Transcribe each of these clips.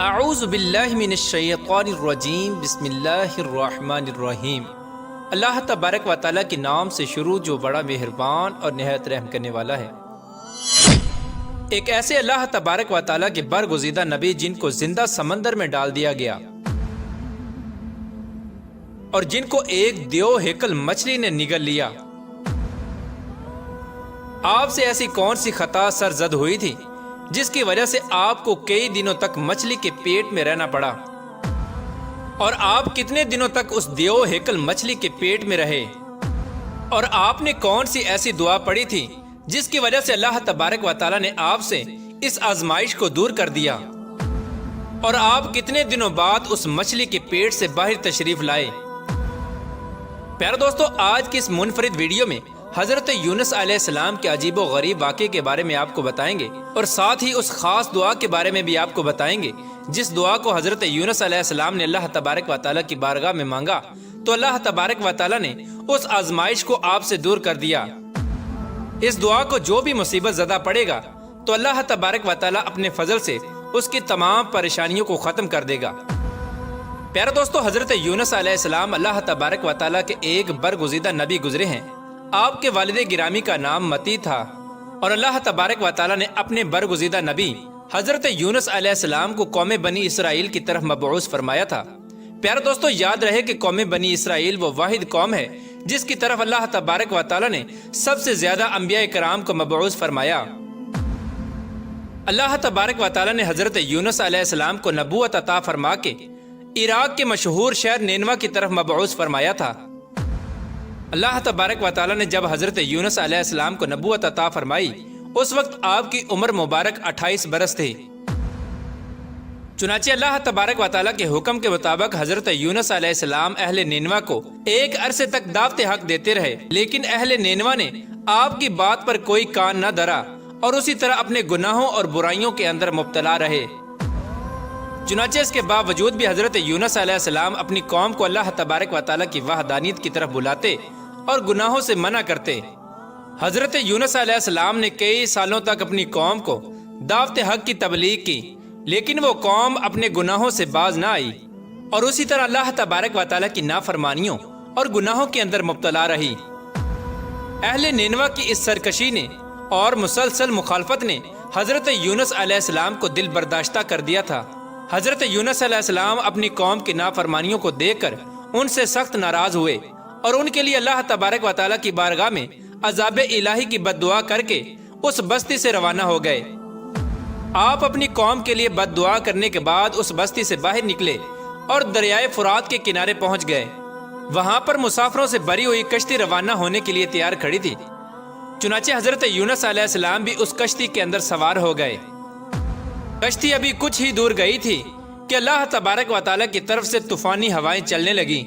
اعوذ باللہ من الشیطان الرجیم بسم اللہ الرحمن الرحیم۔ اللہ تبارک و تعالیٰ کے نام سے شروع جو بڑا مہربان اور نہایت رحم کرنے والا ہے۔ ایک ایسے اللہ تبارک و تعالیٰ کے برگزیدہ نبی جن کو زندہ سمندر میں ڈال دیا گیا اور جن کو ایک دیو ہیکل مچھلی نے نگل لیا۔ آپ سے ایسی کون سی خطا سرزد ہوئی تھی جس کی وجہ سے آپ کو کئی دنوں تک مچھلی کے پیٹ میں رہنا پڑا؟ اور آپ کتنے دنوں تک اس دیو ہیکل مچھلی کے پیٹ میں رہے؟ اور آپ نے کون سی ایسی دعا پڑھی تھی جس کی وجہ سے اللہ تبارک و تعالیٰ نے آپ سے اس آزمائش کو دور کر دیا؟ اور آپ کتنے دنوں بعد اس مچھلی کے پیٹ سے باہر تشریف لائے؟ پیارے دوستو، آج کی اس منفرد ویڈیو میں حضرت یونس علیہ السلام کے عجیب و غریب واقعے کے بارے میں آپ کو بتائیں گے، اور ساتھ ہی اس خاص دعا کے بارے میں بھی آپ کو بتائیں گے جس دعا کو حضرت یونس علیہ السلام نے اللہ تبارک و تعالیٰ کی بارگاہ میں مانگا تو اللہ تبارک و تعالیٰ نے اس آزمائش کو آپ سے دور کر دیا۔ اس دعا کو جو بھی مصیبت زدہ پڑے گا تو اللہ تبارک و تعالیٰ اپنے فضل سے اس کی تمام پریشانیوں کو ختم کر دے گا۔ پیارے دوستو، حضرت یونس علیہ السلام اللہ تبارک و تعالیٰ کے ایک برگزیدہ نبی گزرے ہیں۔ آپ کے والد گرامی کا نام متی تھا اور اللہ تبارک و تعالیٰ نے اپنے برگزیدہ نبی حضرت یونس علیہ السلام کو قوم بنی اسرائیل کی طرف مبعوث فرمایا تھا۔ پیارے دوستو، یاد رہے کہ قوم بنی اسرائیل وہ واحد قوم ہے جس کی طرف اللہ تبارک و تعالیٰ نے سب سے زیادہ انبیاء کرام کو مبعوث فرمایا۔ اللہ تبارک و تعالیٰ نے حضرت یونس علیہ السلام کو نبوت عطا فرما کے عراق کے مشہور شہر نینوا کی طرف مبعوث فرمایا تھا۔ اللہ تبارک و تعالیٰ نے جب حضرت یونس علیہ السلام کو نبوت عطا فرمائی اس وقت آپ کی عمر مبارک 28 برس تھی۔ چنانچہ اللہ تبارک و تعالیٰ کے حکم کے مطابق حضرت یونس علیہ السلام اہل نینوا کو ایک عرصے تک دعوت حق دیتے رہے، لیکن اہل نینوا نے آپ کی بات پر کوئی کان نہ دھرا اور اسی طرح اپنے گناہوں اور برائیوں کے اندر مبتلا رہے۔ چنانچہ اس کے باوجود بھی حضرت یونس علیہ السلام اپنی قوم کو اللہ تبارک و تعالیٰ کی وحدانیت کی طرف بلاتے اور گناہوں سے منع کرتے۔ حضرت یونس علیہ السلام نے کئی سالوں تک اپنی قوم کو دعوت حق کی تبلیغ کی، لیکن وہ قوم اپنے گناہوں سے باز نہ آئی اور اسی طرح اللہ تبارک و تعالیٰ کی نافرمانیوں اور گناہوں کے اندر مبتلا رہی۔ اہل نینوا کی اس سرکشی نے اور مسلسل مخالفت نے حضرت یونس علیہ السلام کو دل برداشتہ کر دیا تھا۔ حضرت یونس علیہ السلام اپنی قوم کی نافرمانیوں کو دیکھ کر ان سے سخت ناراض ہوئے اور ان کے لیے اللہ تبارک و تعالیٰ کی بارگاہ میں عذاب الہی کی بد دعا کر کے اس بستی سے روانہ ہو گئے۔ آپ اپنی قوم کے لیے بد دعا کرنے کے بعد اس بستی سے باہر نکلے اور دریائے فرات کے کنارے پہنچ گئے۔ وہاں پر مسافروں سے بھری ہوئی کشتی روانہ ہونے کے لیے تیار کھڑی تھی۔ چنانچہ حضرت یونس علیہ السلام بھی اس کشتی کے اندر سوار ہو گئے۔ کشتی ابھی کچھ ہی دور گئی تھی کہ اللہ تبارک و تعالیٰ کی طرف سے طوفانی ہوائیں چلنے لگیں۔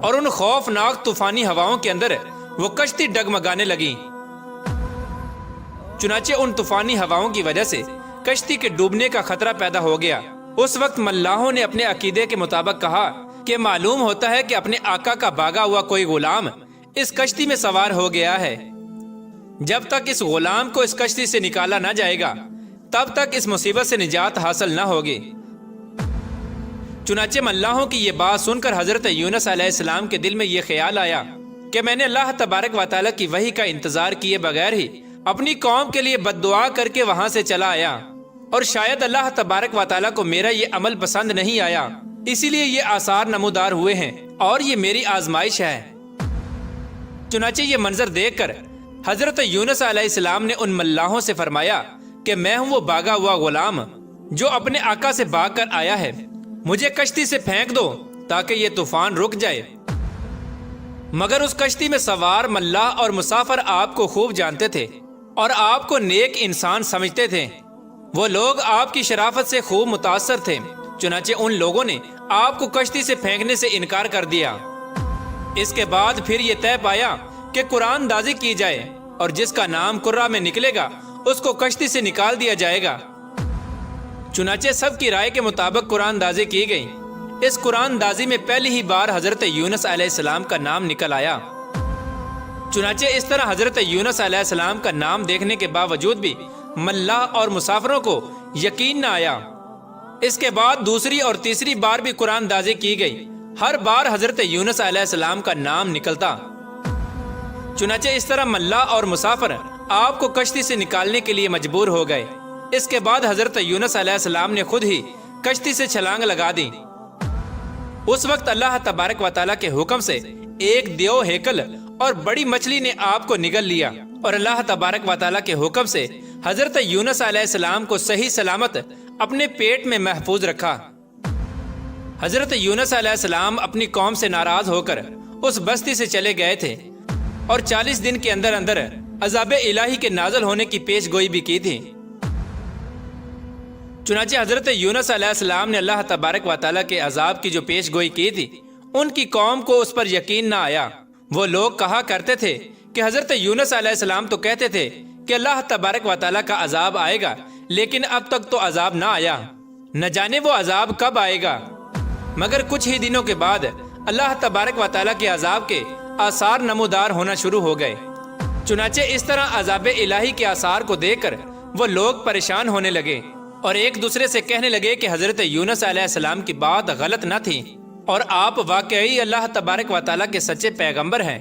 اور ان خوفناک طوفانی ہواؤں کے اندر وہ کشتی ڈگمگانے لگی۔ چنانچہ ان طوفانی ہواؤں کی وجہ سے کشتی کے ڈوبنے کا خطرہ پیدا ہو گیا۔ اس وقت ملاحوں نے اپنے عقیدے کے مطابق کہا کہ معلوم ہوتا ہے کہ اپنے آقا کا بھاگا ہوا کوئی غلام اس کشتی میں سوار ہو گیا ہے۔ جب تک اس غلام کو اس کشتی سے نکالا نہ جائے گا تب تک اس مصیبت سے نجات حاصل نہ ہوگی۔ چنانچہ ملاحوں کی یہ بات سن کر حضرت یونس علیہ السلام کے دل میں یہ خیال آیا کہ میں نے اللہ تبارک و تعالیٰ کی وحی کا انتظار کیے بغیر ہی اپنی قوم کے لیے بد دعا کر کے وہاں سے چلا آیا، اور شاید اللہ تبارک و تعالیٰ کو میرا یہ عمل پسند نہیں آیا، اسی لیے یہ آثار نمودار ہوئے ہیں اور یہ میری آزمائش ہے۔ چنانچہ یہ منظر دیکھ کر حضرت یونس علیہ السلام نے ان ملاحوں سے فرمایا کہ میں ہوں وہ بھاگا ہوا غلام جو اپنے آقا سے بھاگ کر آیا ہے، مجھے کشتی سے پھینک دو تاکہ یہ طوفان رک جائے۔ مگر اس کشتی میں سوار ملاح اور مسافر آپ کو خوب جانتے تھے اور آپ کو نیک انسان سمجھتے تھے۔ وہ لوگ آپ کی شرافت سے خوب متاثر تھے، چنانچہ ان لوگوں نے آپ کو کشتی سے پھینکنے سے انکار کر دیا۔ اس کے بعد پھر یہ طے پایا کہ قرآن اندازی کی جائے اور جس کا نام قرہ میں نکلے گا اس کو کشتی سے نکال دیا جائے گا۔ چنانچہ سب کی رائے کے مطابق قرآن اندازی کی گئی۔ اس قرآن اندازی میں پہلی ہی بار حضرت یونس علیہ السلام کا نام نکل آیا۔ چنانچہ اس طرح حضرت یونس علیہ السلام کا نام دیکھنے کے باوجود بھی ملاح اور مسافروں کو یقین نہ آیا۔ اس کے بعد دوسری اور تیسری بار بھی قرآن دازی کی گئی، ہر بار حضرت یونس علیہ السلام کا نام نکلتا۔ چنانچہ اس طرح ملاح اور مسافر آپ کو کشتی سے نکالنے کے لیے مجبور ہو گئے۔ اس کے بعد حضرت یونس علیہ السلام نے خود ہی کشتی سے چھلانگ لگا دی۔ اس وقت اللہ تبارک و تعالیٰ کے حکم سے ایک دیو ہیکل اور بڑی مچھلی نے آپ کو نگل لیا، اور اللہ تبارک و تعالیٰ کے حکم سے حضرت یونس علیہ السلام کو صحیح سلامت اپنے پیٹ میں محفوظ رکھا۔ حضرت یونس علیہ السلام اپنی قوم سے ناراض ہو کر اس بستی سے چلے گئے تھے، اور 40 دن کے اندر اندر عذاب الہی کے نازل ہونے کی پیش گوئی بھی کی تھی۔ چنانچہ حضرت یونس علیہ السلام نے اللہ تبارک و تعالیٰ کے عذاب کی جو پیش گوئی کی تھی، ان کی قوم کو اس پر یقین نہ آیا۔ وہ لوگ کہا کرتے تھے کہ حضرت یونس علیہ السلام تو کہتے تھے کہ اللہ تبارک و تعالیٰ کا عذاب آئے گا، لیکن اب تک تو عذاب نہ آیا، نہ جانے وہ عذاب کب آئے گا۔ مگر کچھ ہی دنوں کے بعد اللہ تبارک و تعالیٰ کے عذاب کے آثار نمودار ہونا شروع ہو گئے۔ چنانچہ اس طرح عذاب الہی کے آثار کو دیکھ کر وہ لوگ پریشان ہونے لگے، اور ایک دوسرے سے کہنے لگے کہ حضرت یونس علیہ السلام کی بات غلط نہ تھی، اور آپ واقعی اللہ تبارک و تعالیٰ کے سچے پیغمبر ہیں۔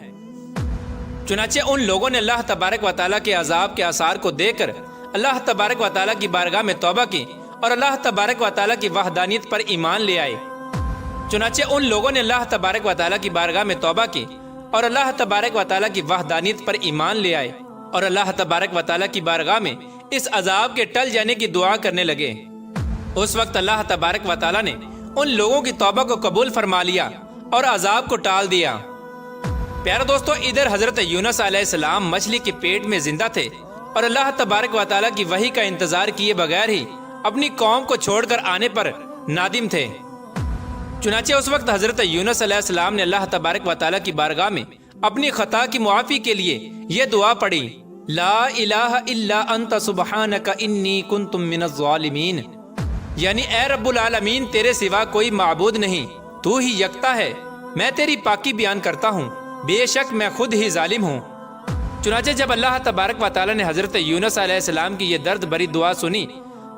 چنانچہ ان لوگوں نے اللہ تبارک و تعالیٰ کے عذاب کے آثار کو دیکھ کر اللہ تبارک و تعالیٰ کی بارگاہ میں توبہ کی، اور اللہ تبارک و تعالیٰ کی وحدانیت پر ایمان لے آئے۔ چنانچہ ان لوگوں نے اللہ تبارک و تعالیٰ کی بارگاہ میں توبہ کی، اور اللہ تبارک و تعالیٰ کی وحدانیت پر ایمان لے آئے، اور اللہ تبارک و تعالیٰ کی بارگاہ میں اس عذاب کے ٹل جانے کی دعا کرنے لگے۔ اس وقت اللہ تبارک و تعالیٰ نے ان لوگوں کی توبہ کو قبول فرما لیا اور عذاب کو ٹال دیا۔ پیارے دوستو، ادھر حضرت یونس علیہ السلام مچھلی کے پیٹ میں زندہ تھے، اور اللہ تبارک و تعالیٰ کی وحی کا انتظار کیے بغیر ہی اپنی قوم کو چھوڑ کر آنے پر نادم تھے۔ چنانچہ اس وقت حضرت یونس علیہ السلام نے اللہ تبارک و تعالیٰ کی بارگاہ میں اپنی خطا کی معافی کے لیے یہ دعا پڑھی، لا الہ الا انت سبحانک انی کنت من الظالمین، یعنی اے رب العالمین، تیرے سوا کوئی معبود نہیں، تو ہی یکتا ہے، میں تیری پاکی بیان کرتا ہوں، بے شک میں خود ہی ظالم ہوں۔ چنانچہ جب اللہ تبارک و تعالیٰ نے حضرت یونس علیہ السلام کی یہ درد بری دعا سنی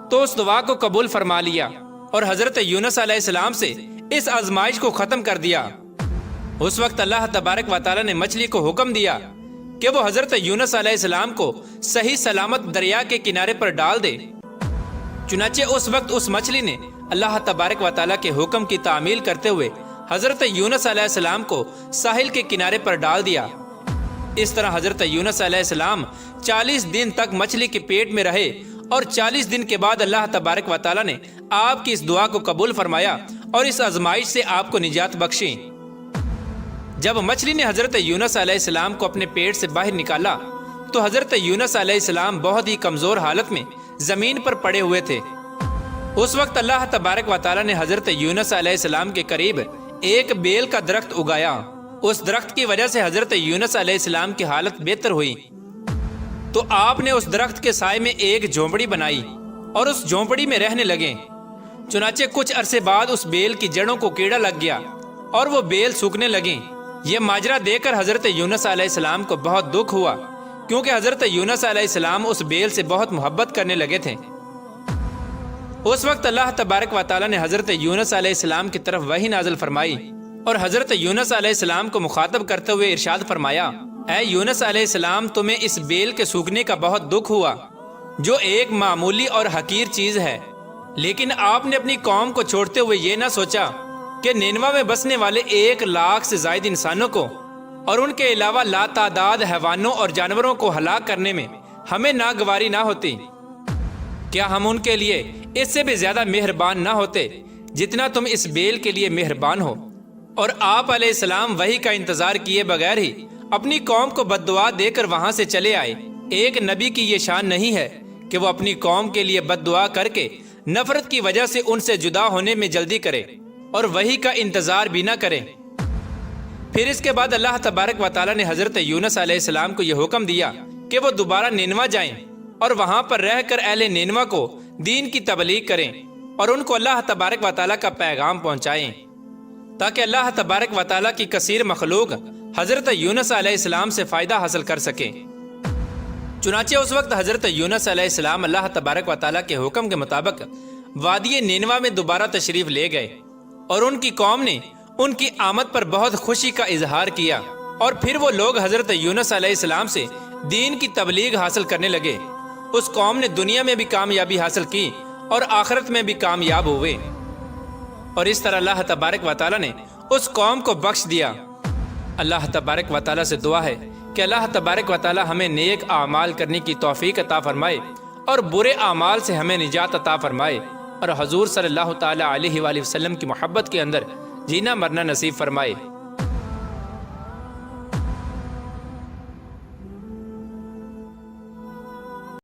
تو اس دعا کو قبول فرما لیا، اور حضرت یونس علیہ السلام سے اس آزمائش کو ختم کر دیا۔ اس وقت اللہ تبارک و تعالیٰ نے مچھلی کو حکم دیا کہ وہ حضرت یونس علیہ السلام کو صحیح سلامت دریا کے کنارے پر ڈال دے۔ چنانچہ اس وقت اس مچھلی نے اللہ تبارک و تعالیٰ کے حکم کی تعمیل کرتے ہوئے حضرت یونس علیہ السلام کو ساحل کے کنارے پر ڈال دیا۔ اس طرح حضرت یونس علیہ السلام 40 دن تک مچھلی کے پیٹ میں رہے، اور 40 دن کے بعد اللہ تبارک و تعالیٰ نے آپ کی اس دعا کو قبول فرمایا اور اس آزمائش سے آپ کو نجات بخشی۔ جب مچھلی نے حضرت یونس علیہ السلام کو اپنے پیٹ سے باہر نکالا تو حضرت یونس علیہ السلام بہت ہی کمزور حالت میں زمین پر پڑے ہوئے تھے۔ اس وقت اللہ تبارک و تعالیٰ نے حضرت یونس علیہ السلام کے قریب ایک بیل کا درخت اگایا۔ اس درخت کی وجہ سے حضرت یونس علیہ السلام کی حالت بہتر ہوئی، تو آپ نے اس درخت کے سائے میں ایک جھونپڑی بنائی اور اس جھونپڑی میں رہنے لگے۔ چنانچہ کچھ عرصے بعد اس بیل کی جڑوں کو کیڑا لگ گیا اور وہ بیل سوکھنے لگیں۔ یہ ماجرا دیکھ کر حضرت یونس علیہ السلام کو بہت دکھ ہوا، کیونکہ حضرت یونس علیہ السلام اس بیل سے بہت محبت کرنے لگے تھے۔ اس وقت اللہ تبارک و تعالیٰ نے حضرت یونس علیہ السلام کی طرف وحی نازل فرمائی، اور حضرت یونس علیہ السلام کو مخاطب کرتے ہوئے ارشاد فرمایا، اے یونس علیہ السلام، تمہیں اس بیل کے سوکھنے کا بہت دکھ ہوا، جو ایک معمولی اور حقیر چیز ہے، لیکن آپ نے اپنی قوم کو چھوڑتے ہوئے یہ نہ سوچا کہ نینوا میں بسنے والے 1 لاکھ سے زائد انسانوں کو اور ان کے علاوہ لاتعداد حیوانوں اور جانوروں کو ہلاک کرنے میں ہمیں ناگواری نہ ہوتی۔ کیا ہم ان کے لیے اس سے بھی زیادہ مہربان نہ ہوتے جتنا تم اس بیل کے لیے مہربان ہو؟ اور آپ علیہ السلام وحی کا انتظار کیے بغیر ہی اپنی قوم کو بد دعا دے کر وہاں سے چلے آئے۔ ایک نبی کی یہ شان نہیں ہے کہ وہ اپنی قوم کے لیے بد دعا کر کے نفرت کی وجہ سے ان سے جدا ہونے میں جلدی کرے اور وحی کا انتظار بھی نہ کرے۔ پھر اس کے بعد اللہ تبارک و تعالیٰ نے حضرت یونس علیہ السلام کو یہ حکم دیا کہ وہ دوبارہ نینوا جائیں اور وہاں پر رہ کر اہل نینوا کو دین کی تبلیغ کریں اور ان کو اللہ تبارک و تعالیٰ کا پیغام پہنچائیں، تاکہ اللہ تبارک و تعالیٰ کی کثیر مخلوق حضرت یونس علیہ السلام سے فائدہ حاصل کر سکیں۔ چنانچہ اس وقت حضرت یونس علیہ السلام اللہ تبارک و تعالیٰ کے حکم کے مطابق وادی نینوا میں دوبارہ تشریف لے گئے، اور ان کی قوم نے ان کی آمد پر بہت خوشی کا اظہار کیا، اور پھر وہ لوگ حضرت یونس علیہ السلام سے دین کی تبلیغ حاصل کرنے لگے۔ اس قوم نے دنیا میں بھی کامیابی حاصل کی اور آخرت میں بھی کامیاب ہوئے، اور اس طرح اللہ تبارک و تعالیٰ نے اس قوم کو بخش دیا۔ اللہ تبارک و تعالیٰ سے دعا ہے کہ اللہ تبارک و تعالیٰ ہمیں نیک اعمال کرنے کی توفیق عطا فرمائے اور برے اعمال سے ہمیں نجات عطا فرمائے، اور حضور صلی اللہ تعالیٰ علیہ وآلہ وسلم کی محبت کے اندر جینا مرنا نصیب فرمائے۔